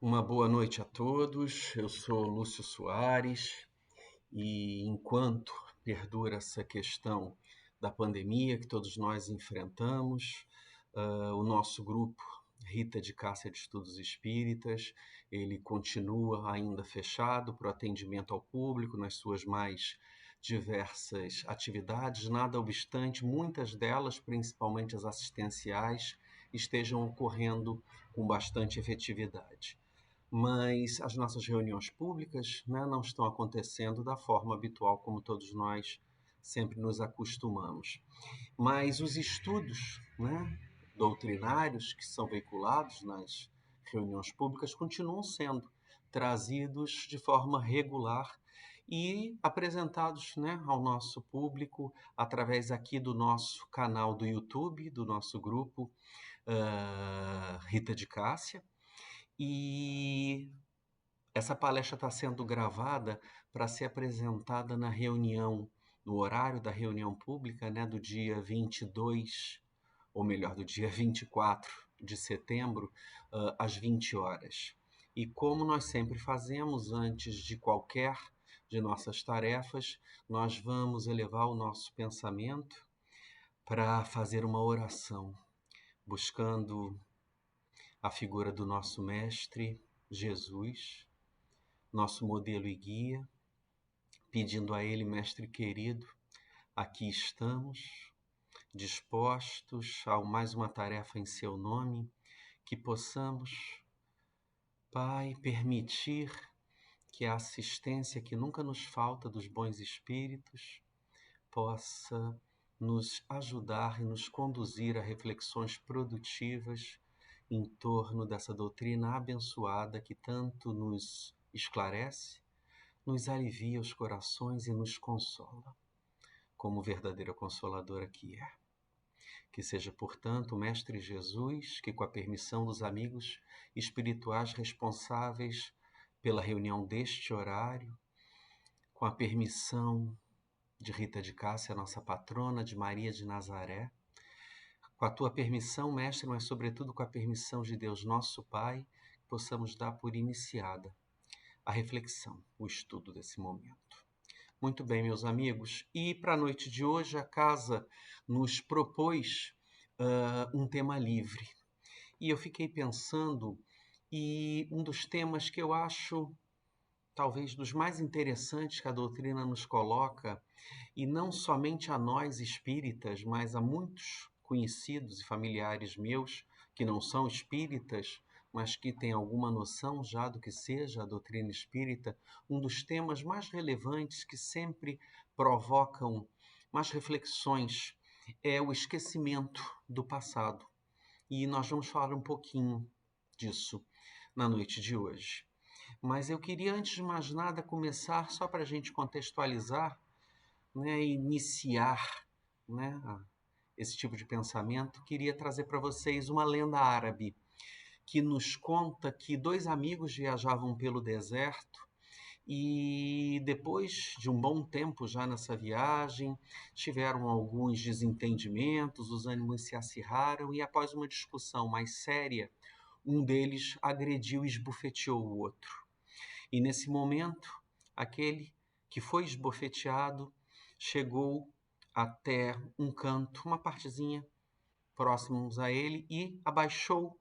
Uma boa noite a todos. Eu sou Lúcio Soares e enquanto perdura essa questão da pandemia que todos nós enfrentamos, o nosso grupo Rita de Cássia de Estudos Espíritas, ele continua ainda fechado para o atendimento ao público nas suas mais diversas atividades, nada obstante, muitas delas, principalmente as assistenciais, estejam ocorrendo com bastante efetividade. Mas as nossas reuniões públicas, né, não estão acontecendo da forma habitual como todos nós sempre nos acostumamos. Mas os estudos, né, doutrinários que são veiculados nas reuniões públicas continuam sendo trazidos de forma regular e apresentados, né, ao nosso público através aqui do nosso canal do YouTube, do nosso grupo Rita de Cássia. E essa palestra está sendo gravada para ser apresentada na reunião, no horário da reunião pública, né, do dia 22, ou melhor, do dia 24 de setembro, às 20 horas. E como nós sempre fazemos antes de qualquer de nossas tarefas, nós vamos elevar o nosso pensamento para fazer uma oração, buscando a figura do nosso Mestre Jesus, nosso modelo e guia, pedindo a Ele, Mestre querido, aqui estamos, dispostos a mais uma tarefa em Seu nome, que possamos, Pai, permitir que a assistência que nunca nos falta dos bons espíritos possa nos ajudar e nos conduzir a reflexões produtivas em torno dessa doutrina abençoada que tanto nos esclarece, nos alivia os corações e nos consola, como verdadeira consoladora que é. Que seja, portanto, o Mestre Jesus, que com a permissão dos amigos espirituais responsáveis pela reunião deste horário, com a permissão de Rita de Cássia, nossa patrona, de Maria de Nazaré, com a tua permissão, Mestre, mas sobretudo com a permissão de Deus, nosso Pai, possamos dar por iniciada a reflexão, o estudo desse momento. Muito bem, meus amigos. E para a noite de hoje, a casa nos propôs um tema livre. E eu fiquei pensando, e um dos temas que eu acho talvez dos mais interessantes que a doutrina nos coloca, e não somente a nós espíritas, mas a muitos conhecidos e familiares meus que não são espíritas, mas que têm alguma noção já do que seja a doutrina espírita, um dos temas mais relevantes que sempre provocam mais reflexões é o esquecimento do passado. E nós vamos falar um pouquinho disso na noite de hoje. Mas eu queria, antes de mais nada, começar só para a gente contextualizar, né, iniciar, né, esse tipo de pensamento. Queria trazer para vocês uma lenda árabe que nos conta que dois amigos viajavam pelo deserto e depois de um bom tempo já nessa viagem, tiveram alguns desentendimentos, os ânimos se acirraram e após uma discussão mais séria, um deles agrediu e esbofeteou o outro. E nesse momento, aquele que foi esbofeteado chegou até um canto, uma partezinha próximos a ele e abaixou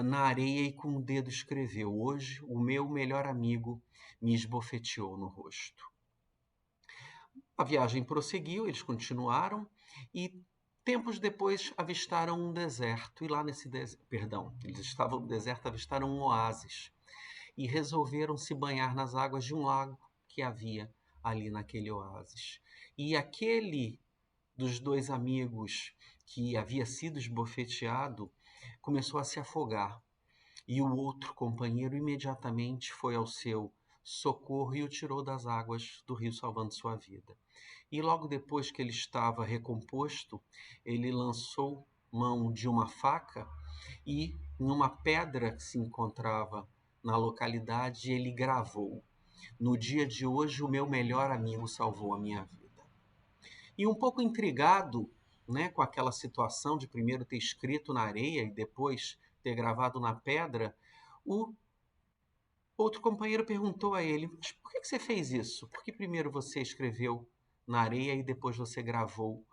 na areia e com o dedo escreveu: "Hoje o meu melhor amigo me esbofeteou no rosto". A viagem prosseguiu, eles continuaram e tempos depois avistaram um deserto. E lá nesse eles estavam no deserto, avistaram um oásis e resolveram se banhar nas águas de um lago que havia ali naquele oásis. E aquele dos dois amigos que havia sido esbofeteado começou a se afogar. E o outro companheiro imediatamente foi ao seu socorro e o tirou das águas do rio, salvando sua vida. E logo depois que ele estava recomposto, ele lançou mão de uma faca e, em uma pedra que se encontrava na localidade, ele gravou: "No dia de hoje, o meu melhor amigo salvou a minha vida". E um pouco intrigado, né, com aquela situação de primeiro ter escrito na areia e depois ter gravado na pedra, o Outro companheiro perguntou a ele: "Mas por que você fez isso? Por que primeiro você escreveu na areia e depois você gravou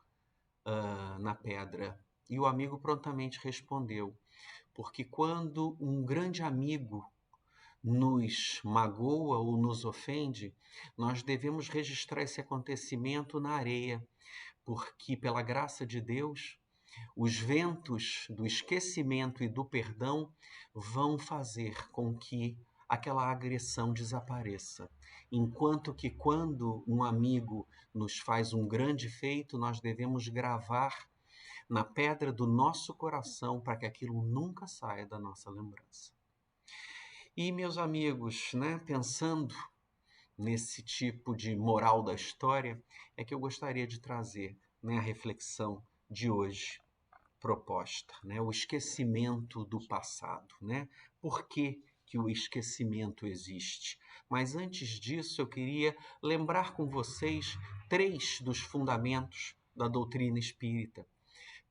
na pedra?" E o amigo prontamente respondeu: "Porque quando um grande amigo nos magoa ou nos ofende, nós devemos registrar esse acontecimento na areia, porque pela graça de Deus, os ventos do esquecimento e do perdão vão fazer com que aquela agressão desapareça. Enquanto que quando um amigo nos faz um grande feito, nós devemos gravar na pedra do nosso coração para que aquilo nunca saia da nossa lembrança." E, meus amigos, né, pensando nesse tipo de moral da história, é que eu gostaria de trazer, né, a reflexão de hoje proposta, né? O esquecimento do passado, né? Por que que o esquecimento existe? Mas antes disso, eu queria lembrar com vocês três dos fundamentos da doutrina espírita,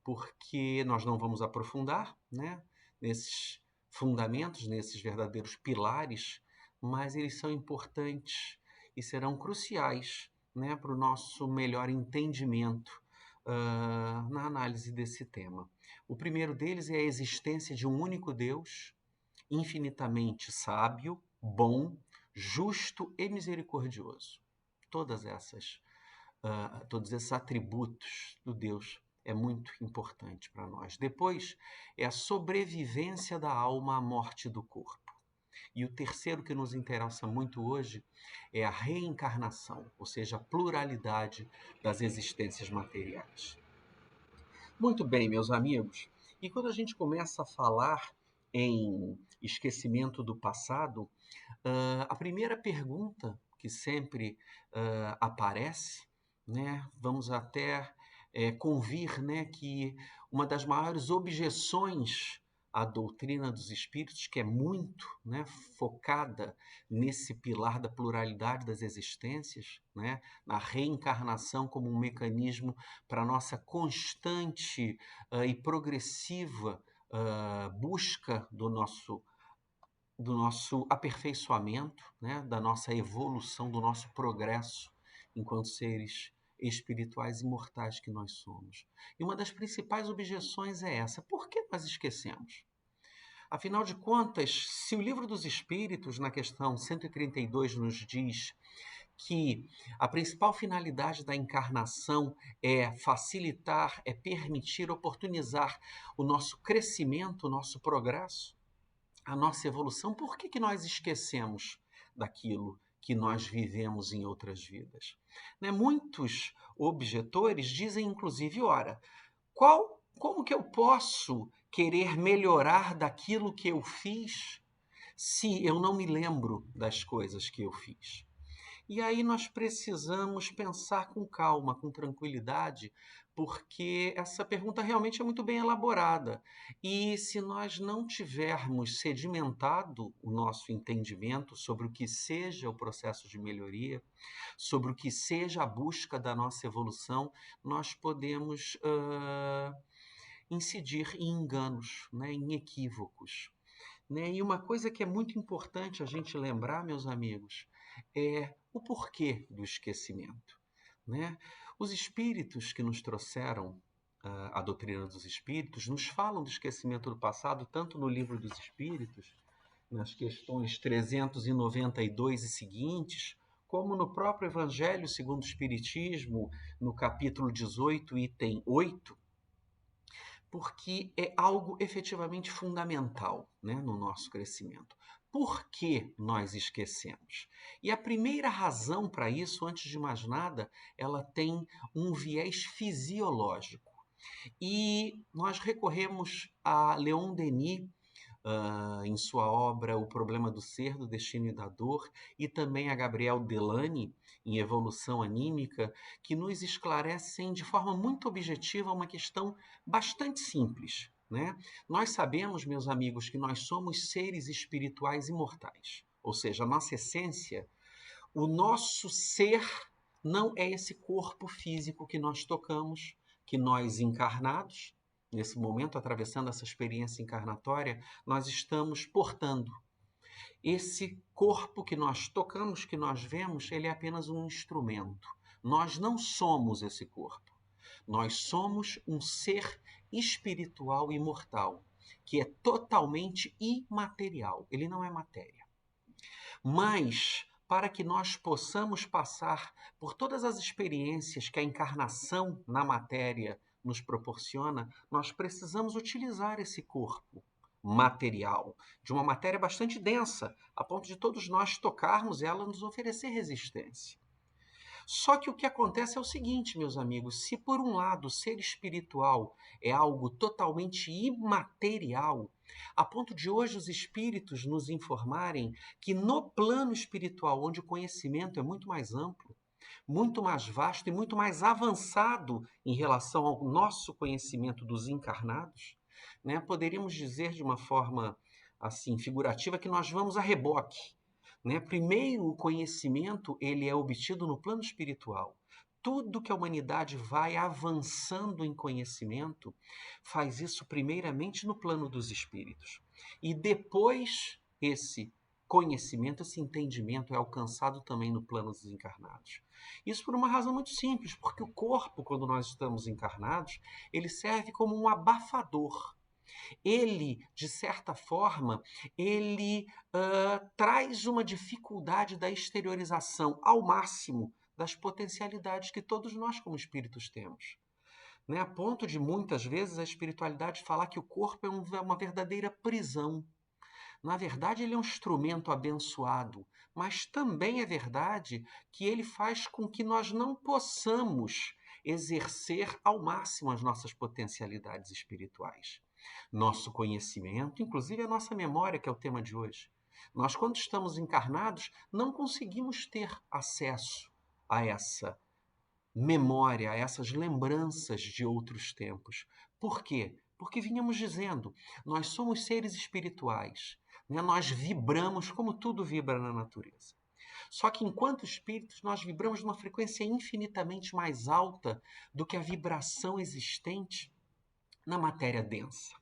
porque nós não vamos aprofundar, né, nesses fundamentos, nesses verdadeiros pilares, mas eles são importantes e serão cruciais, né, para o nosso melhor entendimento na análise desse tema. O primeiro deles é a existência de um único Deus, infinitamente sábio, bom, justo e misericordioso. Todos esses atributos do Deus é muito importante para nós. Depois é a sobrevivência da alma à morte do corpo. E o terceiro que nos interessa muito hoje é a reencarnação, ou seja, a pluralidade das existências materiais. Muito bem, meus amigos. E quando a gente começa a falar em esquecimento do passado, a primeira pergunta que sempre aparece, né, vamos até convir, né, que uma das maiores objeções à doutrina dos espíritos, que é muito, né, focada nesse pilar da pluralidade das existências, né, na reencarnação como um mecanismo para a nossa constante e progressiva busca do nosso aperfeiçoamento, né, da nossa evolução, do nosso progresso enquanto seres espirituais imortais que nós somos. E uma das principais objeções é essa: por que nós esquecemos? Afinal de contas, se o Livro dos Espíritos, na questão 132, nos diz que a principal finalidade da encarnação é facilitar, é permitir, oportunizar o nosso crescimento, o nosso progresso, a nossa evolução, por que que nós esquecemos daquilo que nós vivemos em outras vidas? Né? Muitos objetores dizem, inclusive, ora, como que eu posso querer melhorar daquilo que eu fiz se eu não me lembro das coisas que eu fiz? E aí nós precisamos pensar com calma, com tranquilidade, porque essa pergunta realmente é muito bem elaborada. E se nós não tivermos sedimentado o nosso entendimento sobre o que seja o processo de melhoria, sobre o que seja a busca da nossa evolução, nós podemos incidir em enganos, né, em equívocos. Né? E uma coisa que é muito importante a gente lembrar, meus amigos, é o porquê do esquecimento. Né? Os espíritos que nos trouxeram a doutrina dos espíritos nos falam do esquecimento do passado, tanto no Livro dos Espíritos, nas questões 392 e seguintes, como no próprio Evangelho segundo o Espiritismo, no capítulo 18, item 8, porque é algo efetivamente fundamental, né, no nosso crescimento. Por que nós esquecemos? E a primeira razão para isso, antes de mais nada, ela tem um viés fisiológico. E nós recorremos a Leon Denis, em sua obra O Problema do Ser, do Destino e da Dor, e também a Gabriel Delany, em Evolução Anímica, que nos esclarecem de forma muito objetiva uma questão bastante simples. Né? Nós sabemos, meus amigos, que nós somos seres espirituais imortais, ou seja, a nossa essência, o nosso ser não é esse corpo físico que nós tocamos, que nós encarnados, nesse momento, atravessando essa experiência encarnatória, nós estamos portando. Esse corpo que nós tocamos, que nós vemos, ele é apenas um instrumento. Nós não somos esse corpo. Nós somos um ser espiritual imortal, que é totalmente imaterial. Ele não é matéria. Mas, para que nós possamos passar por todas as experiências que a encarnação na matéria nos proporciona, nós precisamos utilizar esse corpo material, de uma matéria bastante densa, a ponto de todos nós tocarmos ela e nos oferecer resistência. Só que o que acontece é o seguinte, meus amigos, se por um lado o ser espiritual é algo totalmente imaterial, a ponto de hoje os espíritos nos informarem que no plano espiritual, onde o conhecimento é muito mais amplo, muito mais vasto e muito mais avançado em relação ao nosso conhecimento dos encarnados, né, poderíamos dizer de uma forma assim figurativa que nós vamos a reboque, né? Primeiro, o conhecimento ele é obtido no plano espiritual. Tudo que a humanidade vai avançando em conhecimento faz isso primeiramente no plano dos espíritos. E depois esse conhecimento, esse entendimento é alcançado também no plano dos encarnados. Isso por uma razão muito simples, porque o corpo, quando nós estamos encarnados, ele serve como um abafador. Ele, de certa forma, ele traz uma dificuldade da exteriorização ao máximo das potencialidades que todos nós como espíritos temos. Né? A ponto de, muitas vezes, a espiritualidade falar que o corpo é uma verdadeira prisão. Na verdade, ele é um instrumento abençoado, mas também é verdade que ele faz com que nós não possamos exercer ao máximo as nossas potencialidades espirituais. Nosso conhecimento, inclusive a nossa memória, que é o tema de hoje. Nós, quando estamos encarnados, não conseguimos ter acesso a essa memória, a essas lembranças de outros tempos. Por quê? Porque vinhamos dizendo, nós somos seres espirituais, né? Nós vibramos como tudo vibra na natureza. Só que enquanto espíritos, nós vibramos numa frequência infinitamente mais alta do que a vibração existente na matéria densa.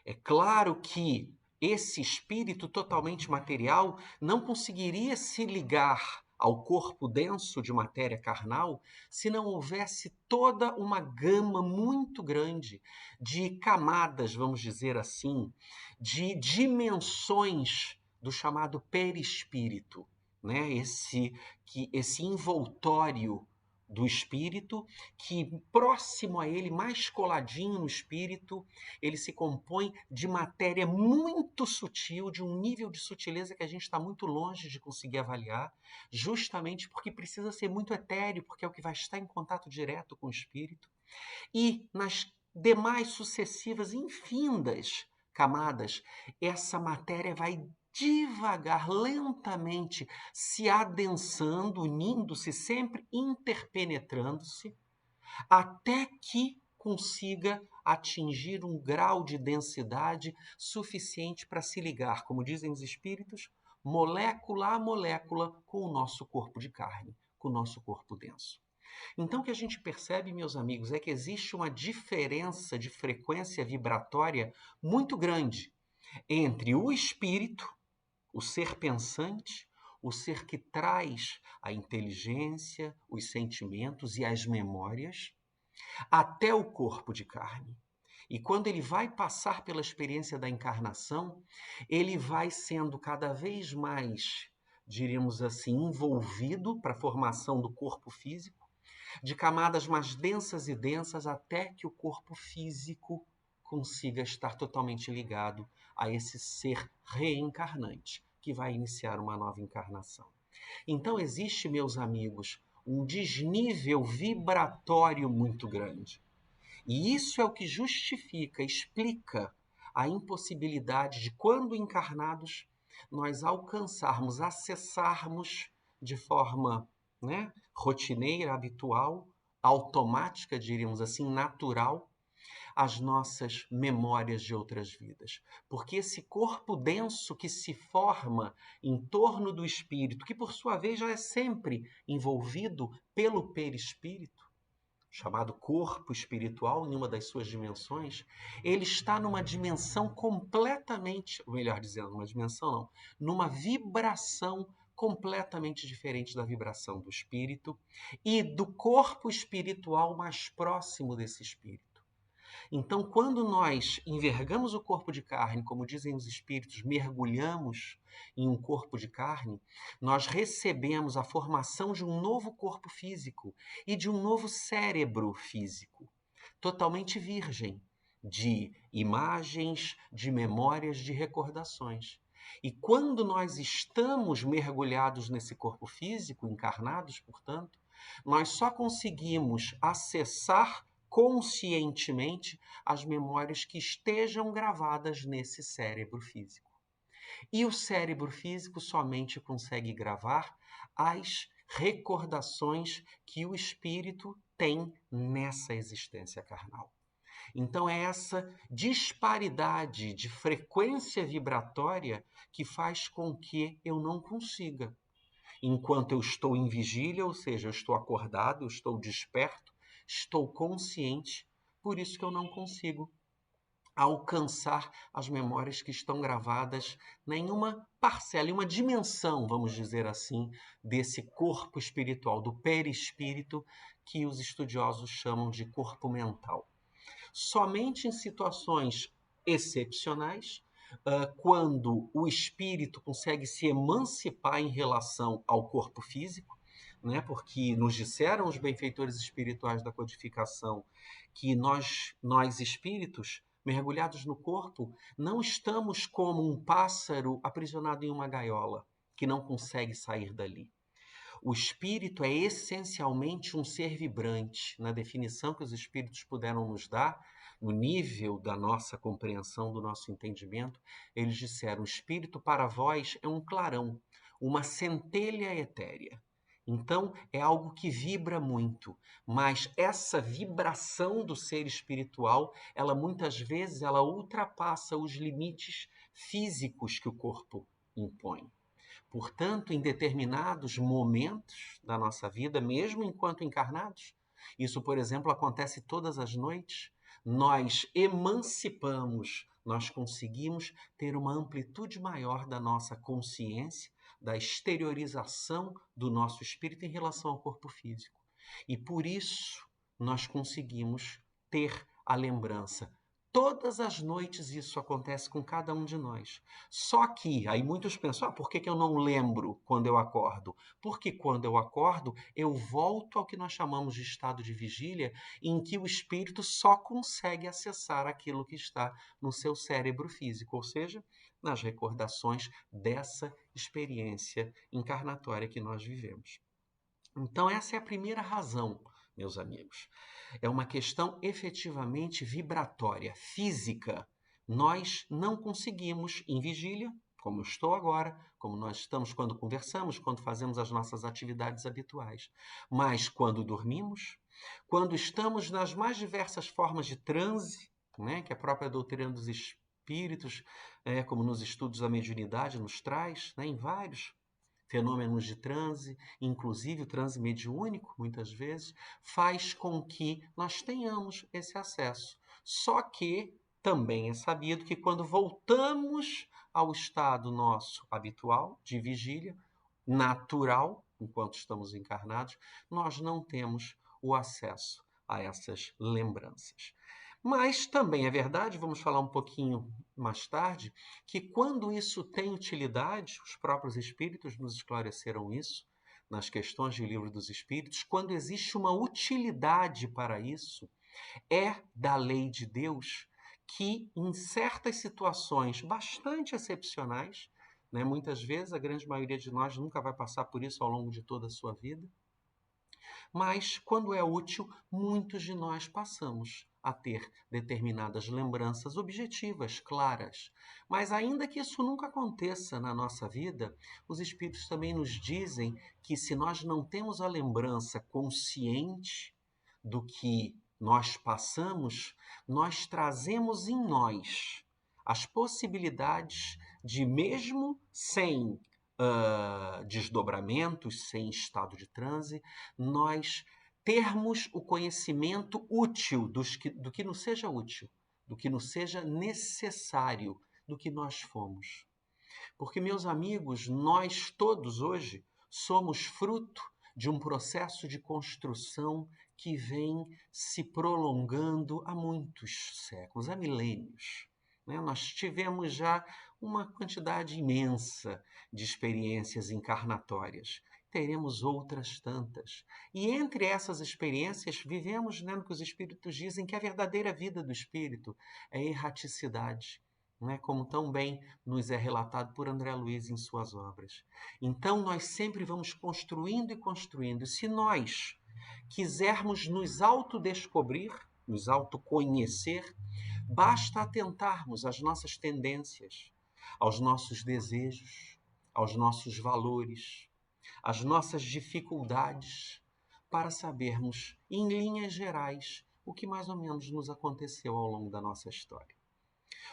É claro que esse espírito totalmente material não conseguiria se ligar ao corpo denso de matéria carnal se não houvesse toda uma gama muito grande de camadas, vamos dizer assim, de dimensões do chamado perispírito, né? Esse envoltório do espírito, que próximo a ele, mais coladinho no espírito, ele se compõe de matéria muito sutil, de um nível de sutileza que a gente está muito longe de conseguir avaliar, justamente porque precisa ser muito etéreo, porque é o que vai estar em contato direto com o espírito. E nas demais sucessivas infindas camadas, essa matéria vai devagar, lentamente se adensando, unindo-se, sempre interpenetrando-se, até que consiga atingir um grau de densidade suficiente para se ligar, como dizem os espíritos, molécula a molécula com o nosso corpo de carne, com o nosso corpo denso. Então, o que a gente percebe, meus amigos, é que existe uma diferença de frequência vibratória muito grande entre o espírito, o ser pensante, o ser que traz a inteligência, os sentimentos e as memórias, até o corpo de carne. E quando ele vai passar pela experiência da encarnação, ele vai sendo cada vez mais, diríamos assim, envolvido para a formação do corpo físico, de camadas mais densas e densas, até que o corpo físico consiga estar totalmente ligado a esse ser reencarnante, que vai iniciar uma nova encarnação. Então existe, meus amigos, um desnível vibratório muito grande. E isso é o que justifica, explica a impossibilidade de, quando encarnados, nós alcançarmos, acessarmos de forma, né, rotineira, habitual, automática, diríamos assim, natural, as nossas memórias de outras vidas. Porque esse corpo denso que se forma em torno do espírito, que por sua vez já é sempre envolvido pelo perispírito, chamado corpo espiritual, em uma das suas dimensões, ele está numa dimensão completamente, ou melhor dizendo, uma dimensão não, numa vibração completamente diferente da vibração do espírito e do corpo espiritual mais próximo desse espírito. Então, quando nós envergamos o corpo de carne, como dizem os espíritos, mergulhamos em um corpo de carne, nós recebemos a formação de um novo corpo físico e de um novo cérebro físico, totalmente virgem de imagens, de memórias, de recordações. E quando nós estamos mergulhados nesse corpo físico, encarnados, portanto, nós só conseguimos acessar conscientemente as memórias que estejam gravadas nesse cérebro físico. E o cérebro físico somente consegue gravar as recordações que o espírito tem nessa existência carnal. Então é essa disparidade de frequência vibratória que faz com que eu não consiga. Enquanto eu estou em vigília, ou seja, eu estou acordado, eu estou desperto, estou consciente, por isso que eu não consigo alcançar as memórias que estão gravadas em uma parcela, em uma dimensão, vamos dizer assim, desse corpo espiritual, do perispírito, que os estudiosos chamam de corpo mental. Somente em situações excepcionais, quando o espírito consegue se emancipar em relação ao corpo físico, né? Porque nos disseram os benfeitores espirituais da codificação que nós espíritos, mergulhados no corpo, não estamos como um pássaro aprisionado em uma gaiola, que não consegue sair dali. O espírito é essencialmente um ser vibrante. Na definição que os espíritos puderam nos dar, no nível da nossa compreensão, do nosso entendimento, eles disseram: o espírito para vós é um clarão, uma centelha etérea. Então, é algo que vibra muito, mas essa vibração do ser espiritual, ela muitas vezes ela ultrapassa os limites físicos que o corpo impõe. Portanto, em determinados momentos da nossa vida, mesmo enquanto encarnados, isso, por exemplo, acontece todas as noites, nós emancipamos, nós conseguimos ter uma amplitude maior da nossa consciência, da exteriorização do nosso espírito em relação ao corpo físico. E por isso nós conseguimos ter a lembrança. Todas as noites isso acontece com cada um de nós. Só que, aí muitos pensam, por que eu não lembro quando eu acordo? Porque quando eu acordo, eu volto ao que nós chamamos de estado de vigília, em que o espírito só consegue acessar aquilo que está no seu cérebro físico, ou seja, nas recordações dessa experiência encarnatória que nós vivemos. Então, essa é a primeira razão, meus amigos. É uma questão efetivamente vibratória, física. Nós não conseguimos, em vigília, como eu estou agora, como nós estamos quando conversamos, quando fazemos as nossas atividades habituais. Mas quando dormimos, quando estamos nas mais diversas formas de transe, né, que a própria doutrina dos espíritos, como nos estudos da mediunidade, nos traz, né, em vários fenômenos de transe, inclusive o transe mediúnico, muitas vezes, faz com que nós tenhamos esse acesso. Só que também é sabido que quando voltamos ao estado nosso habitual, de vigília, natural, enquanto estamos encarnados, nós não temos o acesso a essas lembranças. Mas também é verdade, vamos falar um pouquinho mais tarde, que quando isso tem utilidade, os próprios espíritos nos esclareceram isso, nas questões de Livro dos Espíritos, quando existe uma utilidade para isso, é da lei de Deus que, em certas situações bastante excepcionais, né, muitas vezes a grande maioria de nós nunca vai passar por isso ao longo de toda a sua vida, mas, quando é útil, muitos de nós passamos a ter determinadas lembranças objetivas, claras. Mas, ainda que isso nunca aconteça na nossa vida, os espíritos também nos dizem que, se nós não temos a lembrança consciente do que nós passamos, nós trazemos em nós as possibilidades de, mesmo sem desdobramentos, sem estado de transe, nós termos o conhecimento útil do que nos seja útil, do que nos seja necessário, do que nós fomos. Porque, meus amigos, nós todos hoje somos fruto de um processo de construção que vem se prolongando há muitos séculos, há milênios. Nós tivemos já uma quantidade imensa de experiências encarnatórias. Teremos outras tantas. E entre essas experiências, vivemos, no que os espíritos dizem que a verdadeira vida do espírito é a erraticidade, como tão bem nos é relatado por André Luiz em suas obras. Então, nós sempre vamos construindo e construindo. Se nós quisermos nos autodescobrir, nos autoconhecer, basta atentarmos às nossas tendências, aos nossos desejos, aos nossos valores, às nossas dificuldades, para sabermos, em linhas gerais, o que mais ou menos nos aconteceu ao longo da nossa história.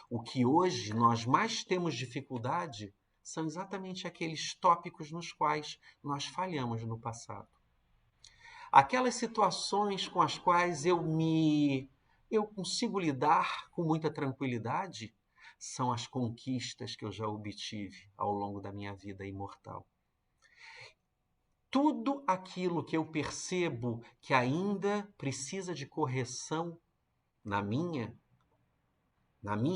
O que hoje nós mais temos dificuldade são exatamente aqueles tópicos nos quais nós falhamos no passado. Aquelas situações com as quais eu consigo lidar com muita tranquilidade são as conquistas que eu já obtive ao longo da minha vida imortal. Tudo aquilo que eu percebo que ainda precisa de correção na minha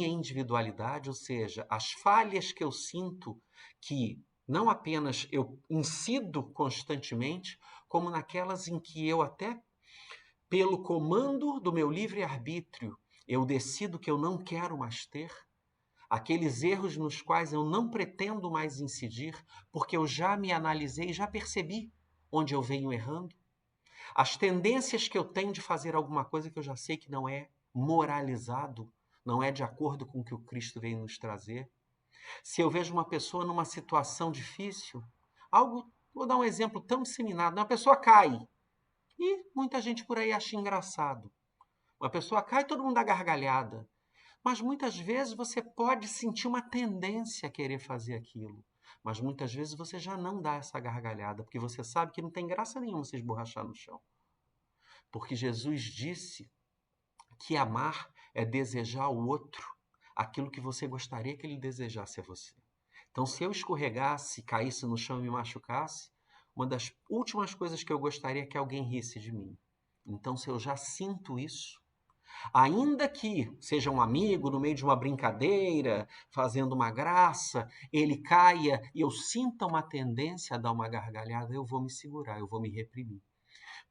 individualidade, ou seja, as falhas que eu sinto que não apenas eu incido constantemente, como naquelas em que eu até, pelo comando do meu livre-arbítrio, eu decido que eu não quero mais ter, aqueles erros nos quais eu não pretendo mais incidir, porque eu já me analisei, já percebi onde eu venho errando, as tendências que eu tenho de fazer alguma coisa que eu já sei que não é moralizado, não é de acordo com o que o Cristo veio nos trazer. Se eu vejo uma pessoa numa situação difícil, vou dar um exemplo tão disseminado, uma pessoa cai, e muita gente por aí acha engraçado. Uma pessoa cai e todo mundo dá gargalhada. Mas muitas vezes você pode sentir uma tendência a querer fazer aquilo. Mas muitas vezes você já não dá essa gargalhada, porque você sabe que não tem graça nenhuma se esborrachar no chão. Porque Jesus disse que amar é desejar ao outro aquilo que você gostaria que ele desejasse a você. Então, se eu escorregasse, caísse no chão e me machucasse, uma das últimas coisas que eu gostaria é que alguém risse de mim. Então, se eu já sinto isso, ainda que seja um amigo no meio de uma brincadeira, fazendo uma graça, ele caia e eu sinta uma tendência a dar uma gargalhada, eu vou me segurar, eu vou me reprimir.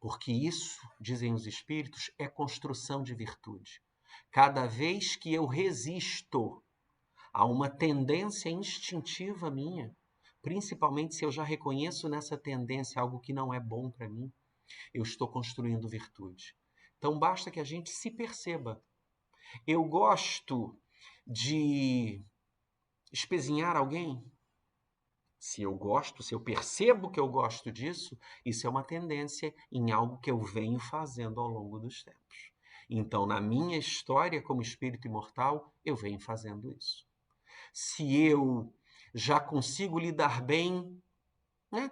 Porque isso, dizem os espíritos, é construção de virtude. Cada vez que eu resisto a uma tendência instintiva minha, principalmente se eu já reconheço nessa tendência algo que não é bom para mim, eu estou construindo virtude. Então basta que a gente se perceba. Eu gosto de espezinhar alguém? Se eu percebo que eu gosto disso, isso é uma tendência em algo que eu venho fazendo ao longo dos tempos. Então, na minha história como espírito imortal, eu venho fazendo isso. Se eu já consigo lidar bem,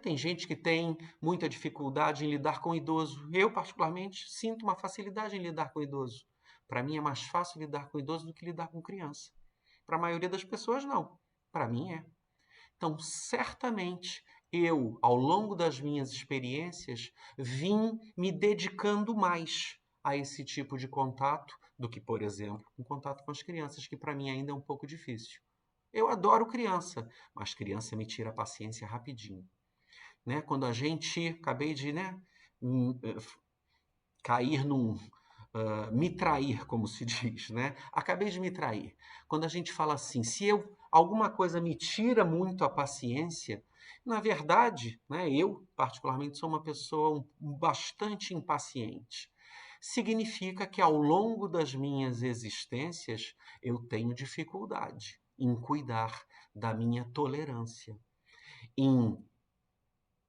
tem gente que tem muita dificuldade em lidar com idoso. Eu, particularmente, sinto uma facilidade em lidar com idoso. Para mim é mais fácil lidar com idoso do que lidar com criança. Para a maioria das pessoas, não. Para mim é. Então, certamente, eu, ao longo das minhas experiências, vim me dedicando mais a esse tipo de contato do que, por exemplo, um contato com as crianças, que para mim ainda é um pouco difícil. Eu adoro criança, mas criança me tira a paciência rapidinho. Quando a gente, acabei de cair num... me trair, como se diz, Acabei de me trair. Quando a gente fala assim, se alguma coisa me tira muito a paciência, na verdade, eu particularmente sou uma pessoa bastante impaciente. Significa que ao longo das minhas existências eu tenho dificuldade em cuidar da minha tolerância, em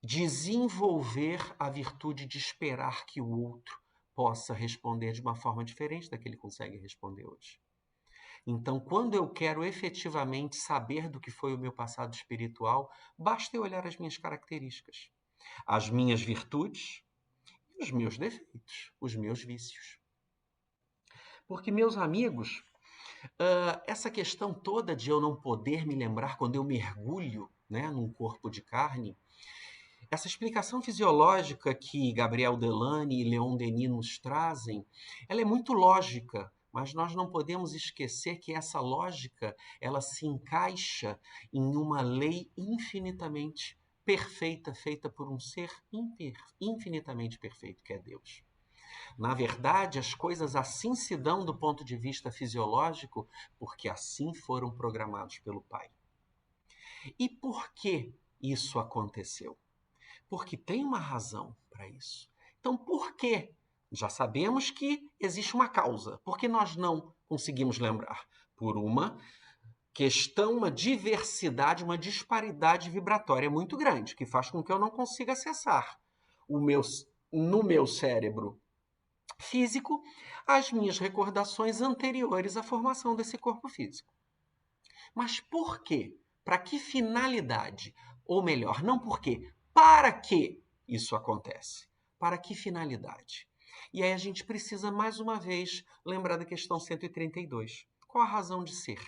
desenvolver a virtude de esperar que o outro possa responder de uma forma diferente da que ele consegue responder hoje. Então, quando eu quero efetivamente saber do que foi o meu passado espiritual, basta eu olhar as minhas características, as minhas virtudes, Os meus defeitos, os meus vícios. Porque, meus amigos, essa questão toda de eu não poder me lembrar quando eu mergulho, né, num corpo de carne, essa explicação fisiológica que Gabriel Delany e Leon Denis nos trazem, ela é muito lógica, mas nós não podemos esquecer que essa lógica, ela se encaixa em uma lei infinitamente perfeita, feita por um ser infinitamente perfeito, que é Deus. Na verdade, as coisas assim se dão do ponto de vista fisiológico, porque assim foram programados pelo Pai. E por que isso aconteceu? Porque tem uma razão para isso. Então, por quê? Já sabemos que existe uma causa. Por que nós não conseguimos lembrar? Por uma questão, uma diversidade, uma disparidade vibratória muito grande, que faz com que eu não consiga acessar no meu cérebro físico as minhas recordações anteriores à formação desse corpo físico. Mas por quê? Para que finalidade? Ou melhor, não por quê, para que isso acontece? Para que finalidade? E aí a gente precisa, mais uma vez, lembrar da questão 132. Qual a razão de ser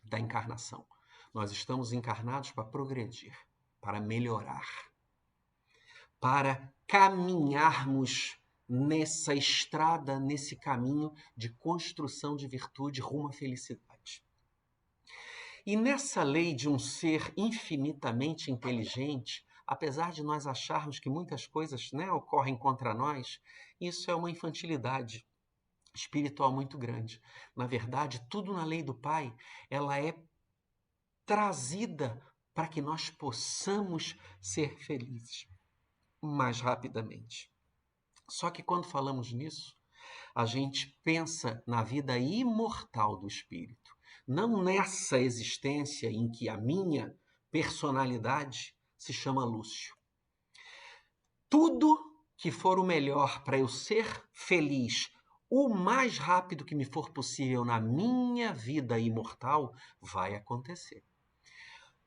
da encarnação? Nós estamos encarnados para progredir, para melhorar, para caminharmos nessa estrada, nesse caminho de construção de virtude rumo à felicidade. E nessa lei de um ser infinitamente inteligente, apesar de nós acharmos que muitas coisas, né, ocorrem contra nós, isso é uma infantilidade espiritual muito grande. Na verdade, tudo na lei do Pai, ela é trazida para que nós possamos ser felizes mais rapidamente. Só que quando falamos nisso, a gente pensa na vida imortal do espírito, não nessa existência em que a minha personalidade se chama Lúcio. Tudo que for o melhor para eu ser feliz o mais rápido que me for possível na minha vida imortal vai acontecer.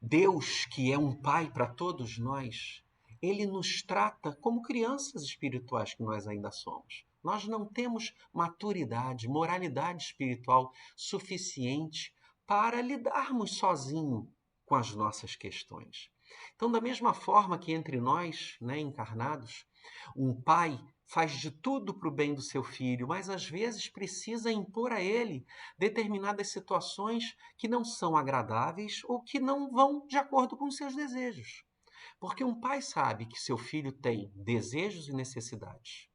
Deus, que é um pai para todos nós, ele nos trata como crianças espirituais que nós ainda somos. Nós não temos maturidade, moralidade espiritual suficiente para lidarmos sozinho com as nossas questões. Então, da mesma forma que entre nós, né, encarnados, um pai faz de tudo para o bem do seu filho, mas às vezes precisa impor a ele determinadas situações que não são agradáveis ou que não vão de acordo com os seus desejos. Porque um pai sabe que seu filho tem desejos e necessidades.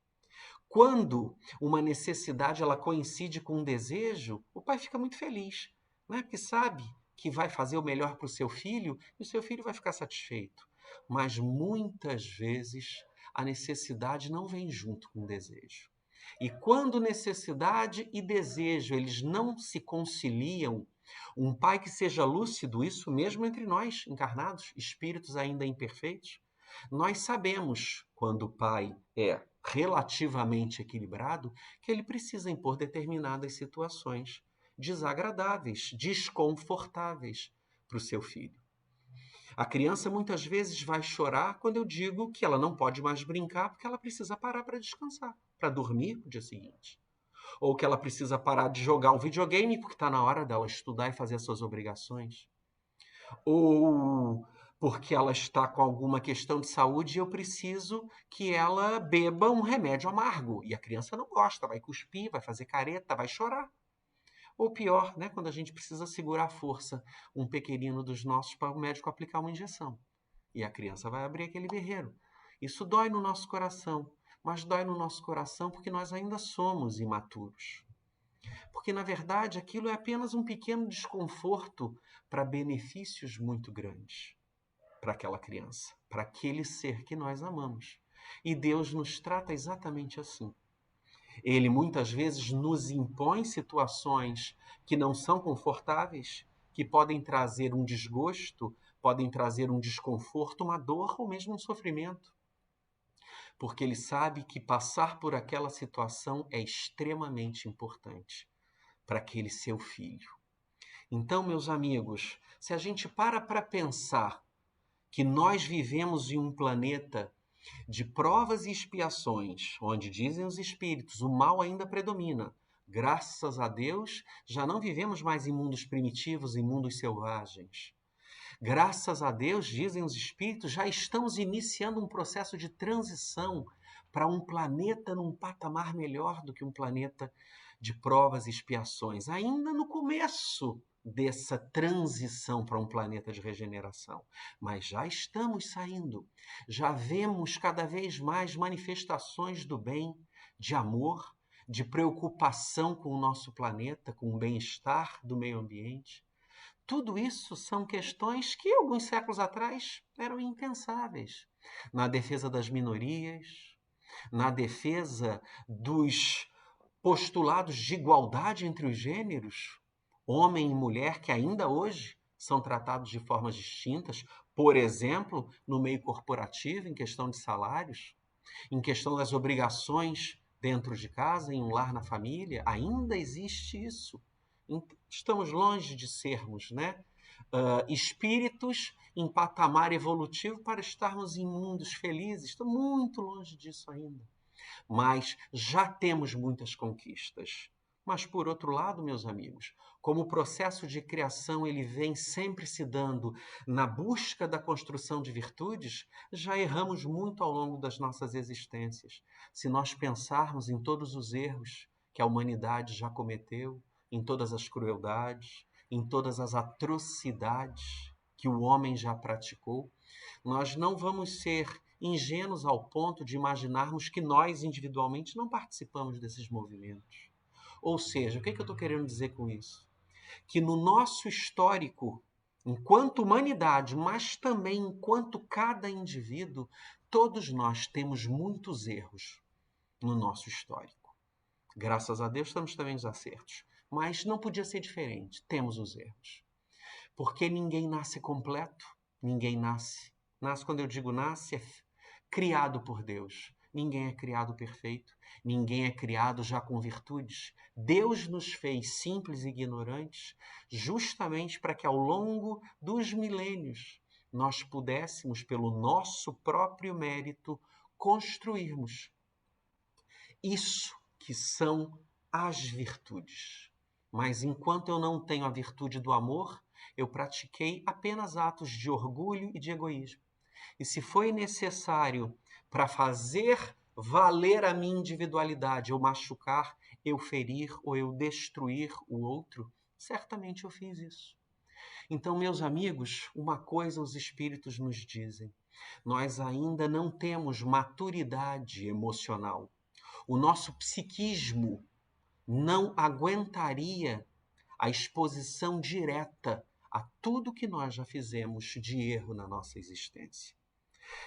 Quando uma necessidade ela coincide com um desejo, o pai fica muito feliz, né? Porque sabe que vai fazer o melhor para o seu filho e o seu filho vai ficar satisfeito. Mas muitas vezes a necessidade não vem junto com o desejo. E quando necessidade e desejo eles não se conciliam, um pai que seja lúcido, isso mesmo entre nós, encarnados, espíritos ainda imperfeitos, nós sabemos, quando o pai é relativamente equilibrado, que ele precisa impor determinadas situações desagradáveis, desconfortáveis para o seu filho. A criança muitas vezes vai chorar quando eu digo que ela não pode mais brincar porque ela precisa parar para descansar, para dormir no dia seguinte. Ou que ela precisa parar de jogar um videogame porque está na hora dela estudar e fazer as suas obrigações. Ou porque ela está com alguma questão de saúde e eu preciso que ela beba um remédio amargo. E a criança não gosta, vai cuspir, vai fazer careta, vai chorar. Ou pior, né, quando a gente precisa segurar à força um pequenino dos nossos para o médico aplicar uma injeção. E a criança vai abrir aquele berreiro. Isso dói no nosso coração, mas dói no nosso coração porque nós ainda somos imaturos. Porque, na verdade, aquilo é apenas um pequeno desconforto para benefícios muito grandes para aquela criança, para aquele ser que nós amamos. E Deus nos trata exatamente assim. Ele muitas vezes nos impõe situações que não são confortáveis, que podem trazer um desgosto, podem trazer um desconforto, uma dor ou mesmo um sofrimento. Porque ele sabe que passar por aquela situação é extremamente importante para aquele seu filho. Então, meus amigos, se a gente para pensar que nós vivemos em um planeta de provas e expiações, onde dizem os espíritos, o mal ainda predomina. Graças a Deus, já não vivemos mais em mundos primitivos, em mundos selvagens. Graças a Deus, dizem os espíritos, já estamos iniciando um processo de transição para um planeta num patamar melhor do que um planeta de provas e expiações. Ainda no começo dessa transição para um planeta de regeneração. Mas já estamos saindo. Já vemos cada vez mais manifestações do bem, de amor, de preocupação com o nosso planeta, com o bem-estar do meio ambiente. Tudo isso são questões que alguns séculos atrás eram impensáveis. Na defesa das minorias, na defesa dos postulados de igualdade entre os gêneros, homem e mulher, que ainda hoje são tratados de formas distintas, por exemplo, no meio corporativo, em questão de salários, em questão das obrigações dentro de casa, em um lar na família, ainda existe isso. Estamos longe de sermos, né, espíritos em patamar evolutivo para estarmos em mundos felizes. Estamos muito longe disso ainda. Mas já temos muitas conquistas. Mas, por outro lado, meus amigos, como o processo de criação ele vem sempre se dando na busca da construção de virtudes, já erramos muito ao longo das nossas existências. Se nós pensarmos em todos os erros que a humanidade já cometeu, em todas as crueldades, em todas as atrocidades que o homem já praticou, nós não vamos ser ingênuos ao ponto de imaginarmos que nós, individualmente, não participamos desses movimentos. Ou seja, o que eu estou querendo dizer com isso? Que no nosso histórico, enquanto humanidade, mas também enquanto cada indivíduo, todos nós temos muitos erros no nosso histórico. Graças a Deus temos também os acertos. Mas não podia ser diferente. Temos os erros. Porque ninguém nasce completo, ninguém nasce. Nasce, quando eu digo nasce, é criado por Deus. Ninguém é criado perfeito, ninguém é criado já com virtudes. Deus nos fez simples e ignorantes justamente para que ao longo dos milênios nós pudéssemos, pelo nosso próprio mérito, construirmos isso que são as virtudes. Mas enquanto eu não tenho a virtude do amor, eu pratiquei apenas atos de orgulho e de egoísmo. E se foi necessário para fazer valer a minha individualidade, eu machucar, eu ferir ou eu destruir o outro, certamente eu fiz isso. Então, meus amigos, uma coisa os espíritos nos dizem: nós ainda não temos maturidade emocional. O nosso psiquismo não aguentaria a exposição direta a tudo que nós já fizemos de erro na nossa existência.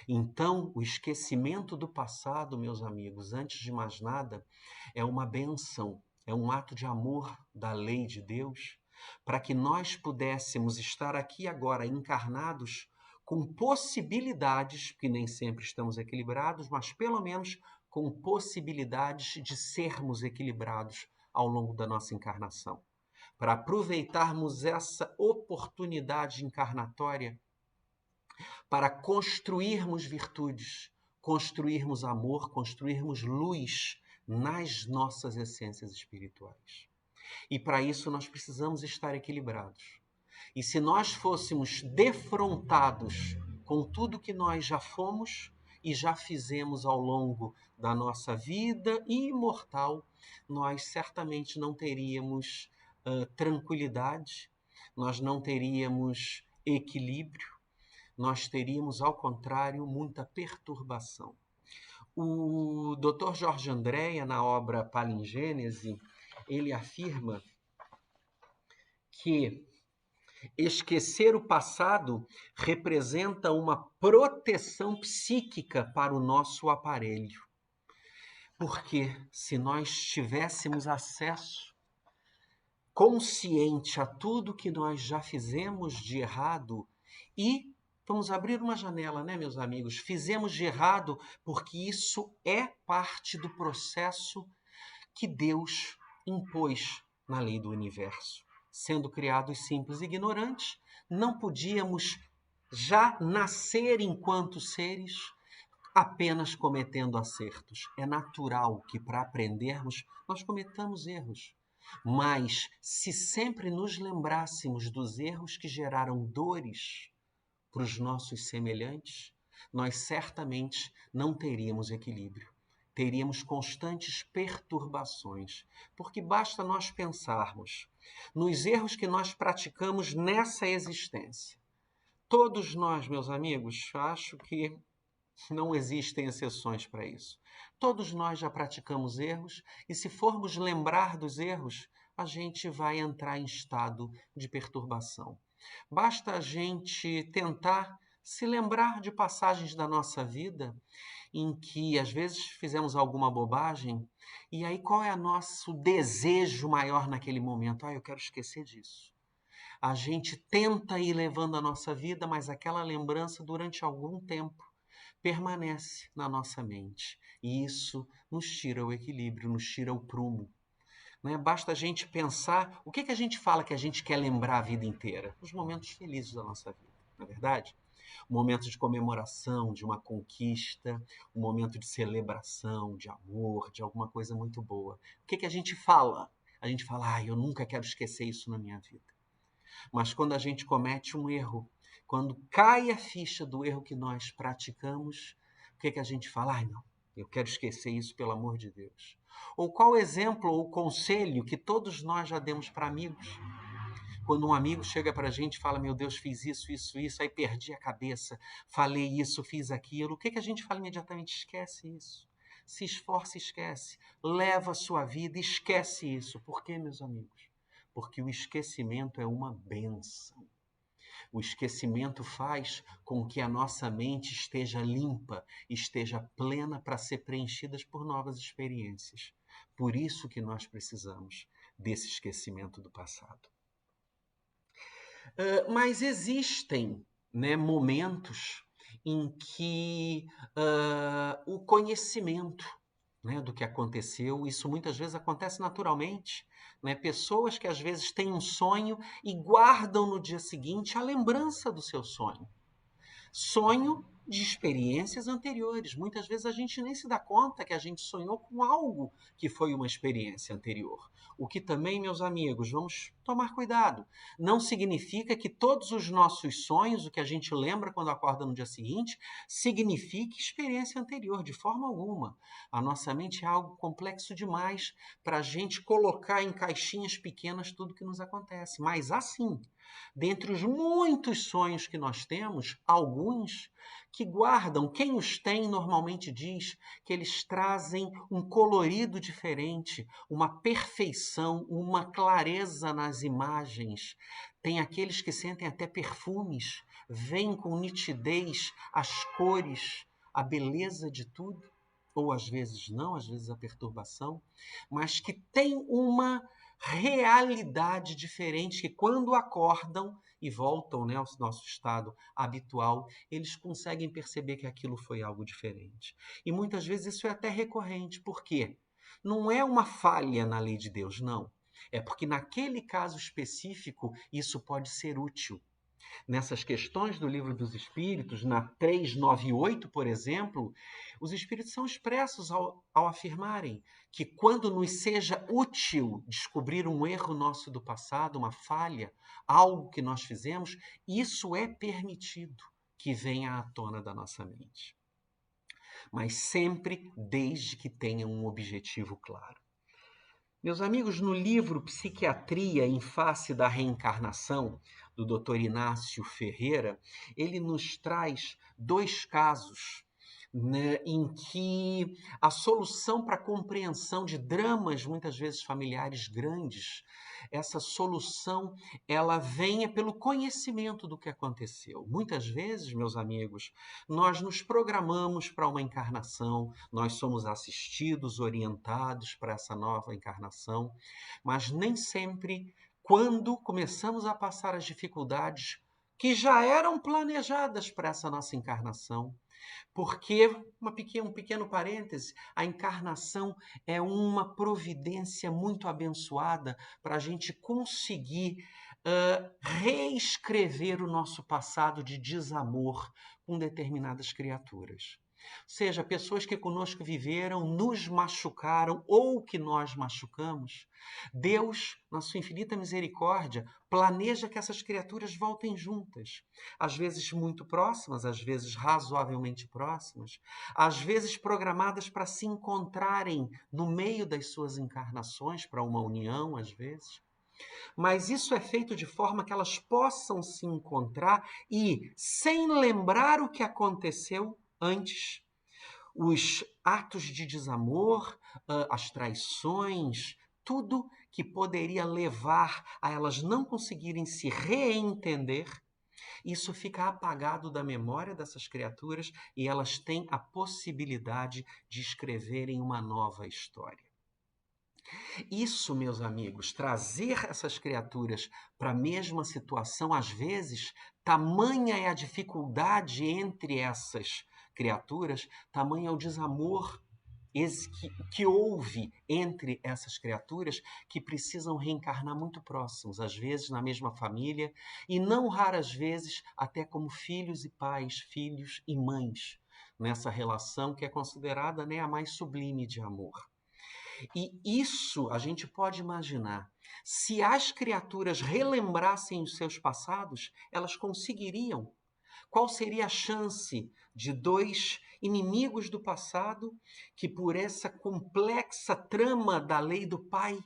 Então, o esquecimento do passado, meus amigos, antes de mais nada, é uma bênção, é um ato de amor da lei de Deus, para que nós pudéssemos estar aqui agora encarnados com possibilidades, que nem sempre estamos equilibrados, mas pelo menos com possibilidades de sermos equilibrados ao longo da nossa encarnação. Para aproveitarmos essa oportunidade encarnatória para construirmos virtudes, construirmos amor, construirmos luz nas nossas essências espirituais. E para isso nós precisamos estar equilibrados. E se nós fôssemos defrontados com tudo que nós já fomos e já fizemos ao longo da nossa vida imortal, nós certamente não teríamos tranquilidade, nós não teríamos equilíbrio, nós teríamos, ao contrário, muita perturbação. O Dr. Jorge Andréa, na obra Palingênese, ele afirma que esquecer o passado representa uma proteção psíquica para o nosso aparelho. Porque se nós tivéssemos acesso consciente a tudo que nós já fizemos de errado e vamos abrir uma janela, né, meus amigos? Fizemos de errado porque isso é parte do processo que Deus impôs na lei do universo. Sendo criados simples e ignorantes, não podíamos já nascer enquanto seres apenas cometendo acertos. É natural que para aprendermos nós cometamos erros. Mas se sempre nos lembrássemos dos erros que geraram dores para os nossos semelhantes, nós certamente não teríamos equilíbrio. Teríamos constantes perturbações, porque basta nós pensarmos nos erros que nós praticamos nessa existência. Todos nós, meus amigos, acho que não existem exceções para isso. Todos nós já praticamos erros e, se formos lembrar dos erros, a gente vai entrar em estado de perturbação. Basta a gente tentar se lembrar de passagens da nossa vida em que às vezes fizemos alguma bobagem e aí qual é o nosso desejo maior naquele momento? Eu quero esquecer disso. A gente tenta ir levando a nossa vida, mas aquela lembrança durante algum tempo permanece na nossa mente. E isso nos tira o equilíbrio, nos tira o prumo. Né? Basta a gente pensar o que a gente fala que a gente quer lembrar a vida inteira. Os momentos felizes da nossa vida, não é verdade? Um momento de comemoração, de uma conquista, um momento de celebração, de amor, de alguma coisa muito boa. O que a gente fala? A gente fala, eu nunca quero esquecer isso na minha vida. Mas quando a gente comete um erro, quando cai a ficha do erro que nós praticamos, o que a gente fala? Não, eu quero esquecer isso, pelo amor de Deus. Ou qual exemplo ou conselho que todos nós já demos para amigos? Quando um amigo chega para a gente e fala, meu Deus, fiz isso, isso, isso, aí perdi a cabeça, falei isso, fiz aquilo, o que a gente fala imediatamente? Esquece isso. Se esforça e esquece. Leva a sua vida e esquece isso. Por quê, meus amigos? Porque o esquecimento é uma bênção. O esquecimento faz com que a nossa mente esteja limpa, esteja plena para ser preenchida por novas experiências. Por isso que nós precisamos desse esquecimento do passado. Mas existem, né, momentos em que o conhecimento, né, do que aconteceu, isso muitas vezes acontece naturalmente. Né? Pessoas que às vezes têm um sonho e guardam no dia seguinte a lembrança do seu sonho. Sonho de experiências anteriores. Muitas vezes a gente nem se dá conta que a gente sonhou com algo que foi uma experiência anterior. O que também, meus amigos, vamos tomar cuidado. Não significa que todos os nossos sonhos, o que a gente lembra quando acorda no dia seguinte, signifique experiência anterior, de forma alguma. A nossa mente é algo complexo demais para a gente colocar em caixinhas pequenas tudo que nos acontece. Mas assim, dentre os muitos sonhos que nós temos, alguns que guardam, quem os tem normalmente diz que eles trazem um colorido diferente, uma perfeição, uma clareza nas imagens. Tem aqueles que sentem até perfumes, veem com nitidez as cores, a beleza de tudo, ou às vezes não, às vezes a perturbação, mas que tem uma realidade diferente, que quando acordam e voltam, né, ao nosso estado habitual, eles conseguem perceber que aquilo foi algo diferente. E muitas vezes isso é até recorrente. Por quê? Não é uma falha na lei de Deus, não. É porque naquele caso específico isso pode ser útil. Nessas questões do Livro dos Espíritos, na 398, por exemplo, os Espíritos são expressos ao afirmarem que quando nos seja útil descobrir um erro nosso do passado, uma falha, algo que nós fizemos, isso é permitido que venha à tona da nossa mente. Mas sempre desde que tenha um objetivo claro. Meus amigos, no livro Psiquiatria em Face da Reencarnação, do Dr. Inácio Ferreira, ele nos traz 2 casos, né, em que a solução para a compreensão de dramas, muitas vezes familiares grandes, essa solução ela vem pelo conhecimento do que aconteceu. Muitas vezes, meus amigos, nós nos programamos para uma encarnação, nós somos assistidos, orientados para essa nova encarnação, mas nem sempre, quando começamos a passar as dificuldades que já eram planejadas para essa nossa encarnação, porque, um pequeno parêntese, a encarnação é uma providência muito abençoada para a gente conseguir reescrever o nosso passado de desamor com determinadas criaturas. Seja, pessoas que conosco viveram, nos machucaram ou que nós machucamos. Deus, na sua infinita misericórdia, planeja que essas criaturas voltem juntas. Às vezes muito próximas, às vezes razoavelmente próximas, às vezes programadas para se encontrarem no meio das suas encarnações, para uma união, às vezes. Mas isso é feito de forma que elas possam se encontrar e, sem lembrar o que aconteceu antes, os atos de desamor, as traições, tudo que poderia levar a elas não conseguirem se reentender, isso fica apagado da memória dessas criaturas e elas têm a possibilidade de escreverem uma nova história. Isso, meus amigos, trazer essas criaturas para a mesma situação, às vezes, tamanha é a dificuldade entre essas criaturas, tamanho é o desamor que houve entre essas criaturas que precisam reencarnar muito próximos, às vezes na mesma família, e não raras vezes até como filhos e pais, filhos e mães, nessa relação que é considerada, né, a mais sublime de amor. E isso a gente pode imaginar. Se as criaturas relembrassem os seus passados, elas conseguiriam. Qual seria a chance de dois inimigos do passado que, por essa complexa trama da lei do pai,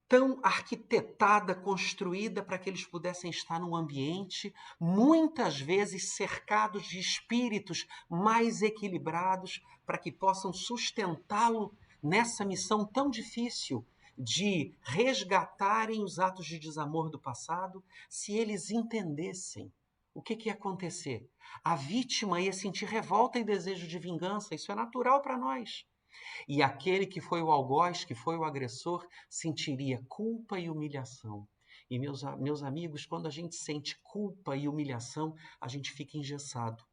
tão arquitetada, construída para que eles pudessem estar num ambiente, muitas vezes cercados de espíritos mais equilibrados, para que possam sustentá-lo nessa missão tão difícil de resgatarem os atos de desamor do passado, se eles entendessem o que ia acontecer. A vítima ia sentir revolta e desejo de vingança, isso é natural para nós. E aquele que foi o algoz, que foi o agressor, sentiria culpa e humilhação. E, meus amigos, quando a gente sente culpa e humilhação, a gente fica engessado.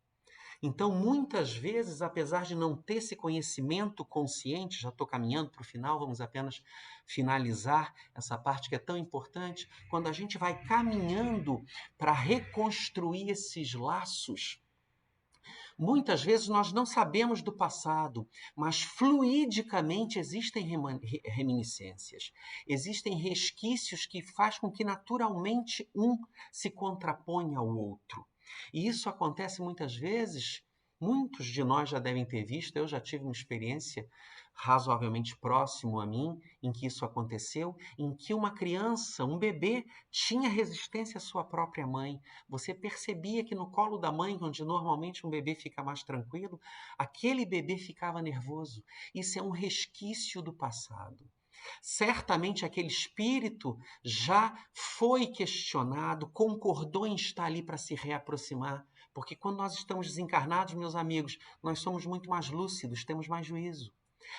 Então, muitas vezes, apesar de não ter esse conhecimento consciente, já estou caminhando para o final, vamos apenas finalizar essa parte que é tão importante, quando a gente vai caminhando para reconstruir esses laços, muitas vezes nós não sabemos do passado, mas fluidicamente existem reminiscências. Existem resquícios que faz com que naturalmente um se contraponha ao outro. E isso acontece muitas vezes, muitos de nós já devem ter visto, eu já tive uma experiência razoavelmente próximo a mim, em que isso aconteceu, em que uma criança, um bebê, tinha resistência à sua própria mãe. Você percebia que no colo da mãe, onde normalmente um bebê fica mais tranquilo, aquele bebê ficava nervoso. Isso é um resquício do passado. Certamente aquele espírito já foi questionado, concordou em estar ali para se reaproximar, porque quando nós estamos desencarnados, meus amigos, nós somos muito mais lúcidos, temos mais juízo.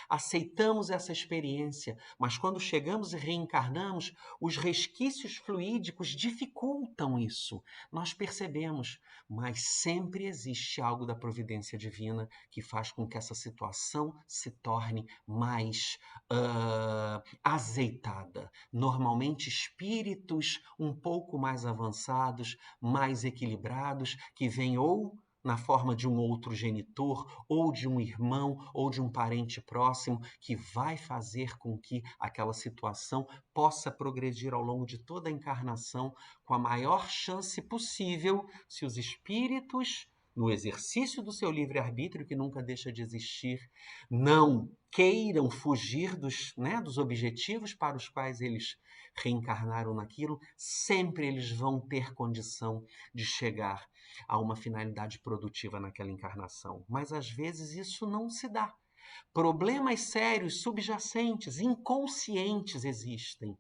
Aceitamos essa experiência, mas quando chegamos e reencarnamos, os resquícios fluídicos dificultam isso. Nós percebemos, mas sempre existe algo da providência divina que faz com que essa situação se torne mais azeitada. Normalmente, espíritos um pouco mais avançados, mais equilibrados, que vêm ou na forma de um outro genitor, ou de um irmão, ou de um parente próximo, que vai fazer com que aquela situação possa progredir ao longo de toda a encarnação com a maior chance possível, se os espíritos, no exercício do seu livre-arbítrio, que nunca deixa de existir, não queiram fugir dos objetivos para os quais eles reencarnaram naquilo, sempre eles vão ter condição de chegar a uma finalidade produtiva naquela encarnação. Mas às vezes isso não se dá. Problemas sérios, subjacentes, inconscientes existem.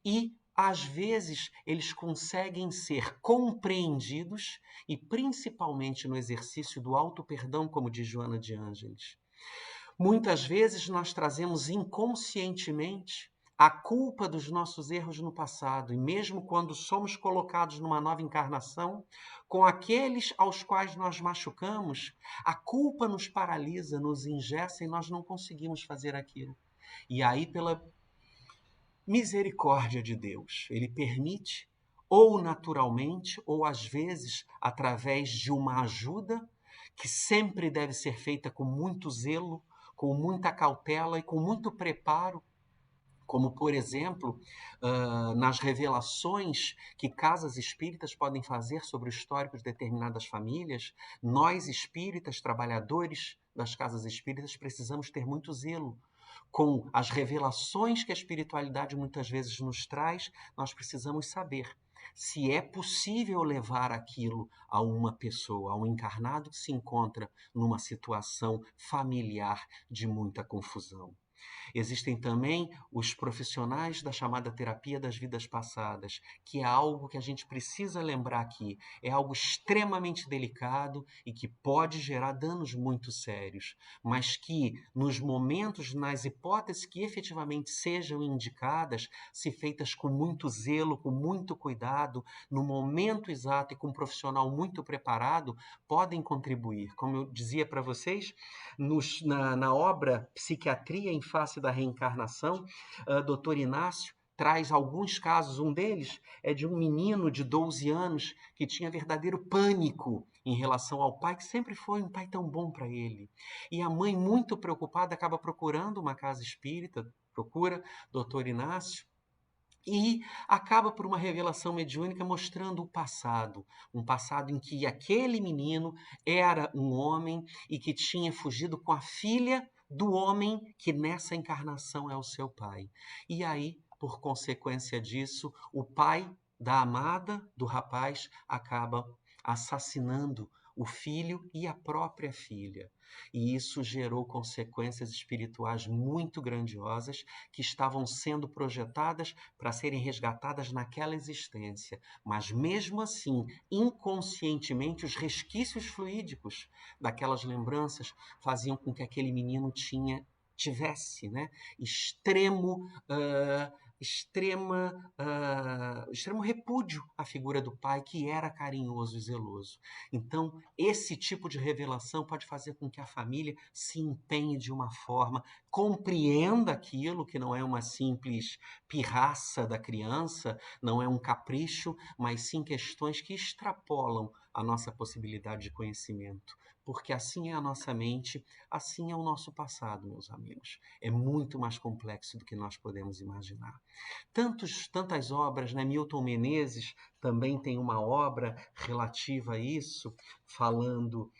E às vezes eles conseguem ser compreendidos e principalmente no exercício do auto-perdão, como diz Joana de Ângeles. Muitas vezes nós trazemos inconscientemente a culpa dos nossos erros no passado, e mesmo quando somos colocados numa nova encarnação, com aqueles aos quais nós machucamos, a culpa nos paralisa, nos engessa e nós não conseguimos fazer aquilo. E aí, pela misericórdia de Deus, Ele permite, ou naturalmente, ou às vezes através de uma ajuda que sempre deve ser feita com muito zelo, com muita cautela e com muito preparo, como, por exemplo, nas revelações que casas espíritas podem fazer sobre o histórico de determinadas famílias, nós espíritas, trabalhadores das casas espíritas, precisamos ter muito zelo. Com as revelações que a espiritualidade muitas vezes nos traz, nós precisamos saber se é possível levar aquilo a uma pessoa, a um encarnado que se encontra numa situação familiar de muita confusão. Existem também os profissionais da chamada terapia das vidas passadas, que é algo que a gente precisa lembrar aqui. É algo extremamente delicado e que pode gerar danos muito sérios, mas que nos momentos, nas hipóteses que efetivamente sejam indicadas, se feitas com muito zelo, com muito cuidado, no momento exato e com um profissional muito preparado, podem contribuir. Como eu dizia para vocês, na obra Psiquiatria em Face da Reencarnação, Dr. Inácio traz alguns casos. Um deles é de um menino de 12 anos que tinha verdadeiro pânico em relação ao pai, que sempre foi um pai tão bom para ele. E a mãe, muito preocupada, acaba procurando uma casa espírita, procura Dr. Inácio, e acaba por uma revelação mediúnica mostrando o passado, um passado em que aquele menino era um homem e que tinha fugido com a filha do homem que nessa encarnação é o seu pai. E aí, por consequência disso, o pai da amada do rapaz acaba assassinando o filho e a própria filha. E isso gerou consequências espirituais muito grandiosas que estavam sendo projetadas para serem resgatadas naquela existência. Mas mesmo assim, inconscientemente, os resquícios fluídicos daquelas lembranças faziam com que aquele menino tivesse, né, extremo repúdio à figura do pai, que era carinhoso e zeloso. Então, esse tipo de revelação pode fazer com que a família se empenhe de uma forma, compreenda aquilo, que não é uma simples pirraça da criança, não é um capricho, mas sim questões que extrapolam a nossa possibilidade de conhecimento. Porque assim é a nossa mente, assim é o nosso passado, meus amigos. É muito mais complexo do que nós podemos imaginar. Tantas obras, né? Milton Menezes também tem uma obra relativa a isso, falando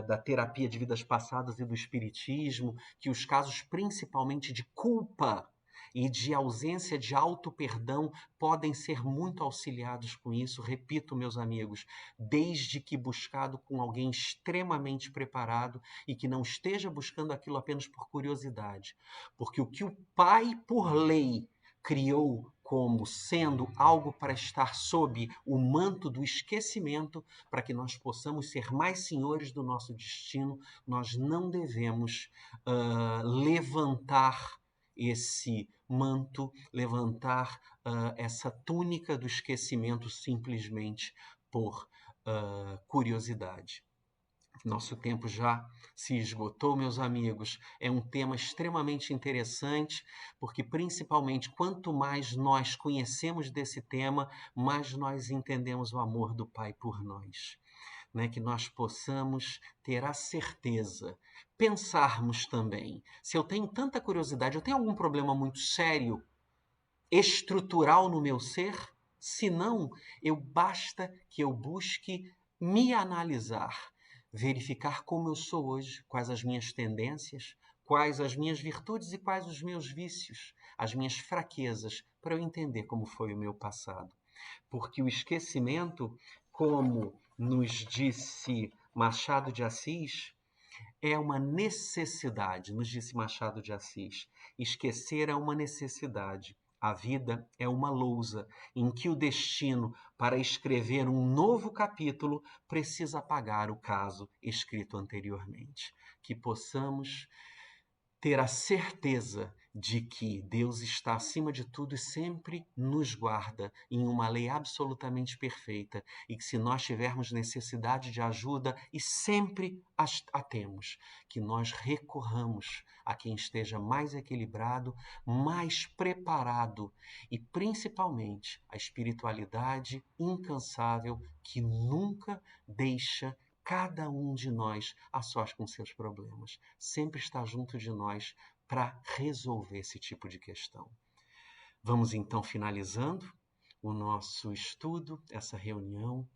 da terapia de vidas passadas e do espiritismo, que os casos principalmente de culpa e de ausência de auto-perdão podem ser muito auxiliados com isso. Repito, meus amigos, desde que buscado com alguém extremamente preparado e que não esteja buscando aquilo apenas por curiosidade. Porque o que o pai, por lei, criou como sendo algo para estar sob o manto do esquecimento, para que nós possamos ser mais senhores do nosso destino, nós não devemos levantar esse manto, levantar essa túnica do esquecimento simplesmente por curiosidade. Nosso tempo já se esgotou, meus amigos. É um tema extremamente interessante, porque principalmente quanto mais nós conhecemos desse tema, mais nós entendemos o amor do Pai por nós. Né? Que nós possamos ter a certeza, pensarmos também. Se eu tenho tanta curiosidade, eu tenho algum problema muito sério, estrutural no meu ser? Se não, basta que eu busque me analisar, verificar como eu sou hoje, quais as minhas tendências, quais as minhas virtudes e quais os meus vícios, as minhas fraquezas, para eu entender como foi o meu passado. Porque o esquecimento, como nos disse Machado de Assis, é uma necessidade, nos disse Machado de Assis. Esquecer é uma necessidade. A vida é uma lousa em que o destino, para escrever um novo capítulo, precisa apagar o caso escrito anteriormente. Que possamos ter a certeza de que Deus está acima de tudo e sempre nos guarda em uma lei absolutamente perfeita, e que se nós tivermos necessidade de ajuda, e sempre a temos, que nós recorramos a quem esteja mais equilibrado, mais preparado e principalmente a espiritualidade incansável que nunca deixa cada um de nós a sós com seus problemas. Sempre está junto de nós para resolver esse tipo de questão. Vamos então finalizando o nosso estudo, essa reunião,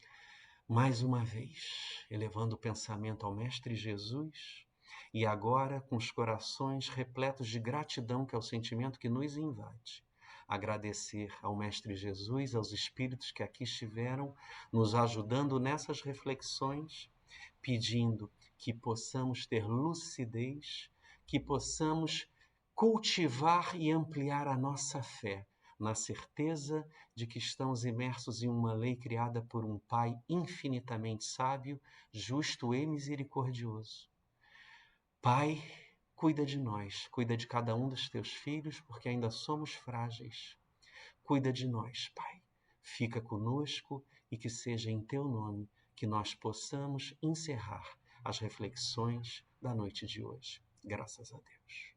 mais uma vez, elevando o pensamento ao Mestre Jesus e agora com os corações repletos de gratidão, que é o sentimento que nos invade. Agradecer ao Mestre Jesus, aos espíritos que aqui estiveram, nos ajudando nessas reflexões, pedindo que possamos ter lucidez, que possamos cultivar e ampliar a nossa fé, na certeza de que estamos imersos em uma lei criada por um Pai infinitamente sábio, justo e misericordioso. Pai, cuida de nós, cuida de cada um dos teus filhos, porque ainda somos frágeis. Cuida de nós, Pai. Fica conosco e que seja em teu nome que nós possamos encerrar as reflexões da noite de hoje. Graças a Deus.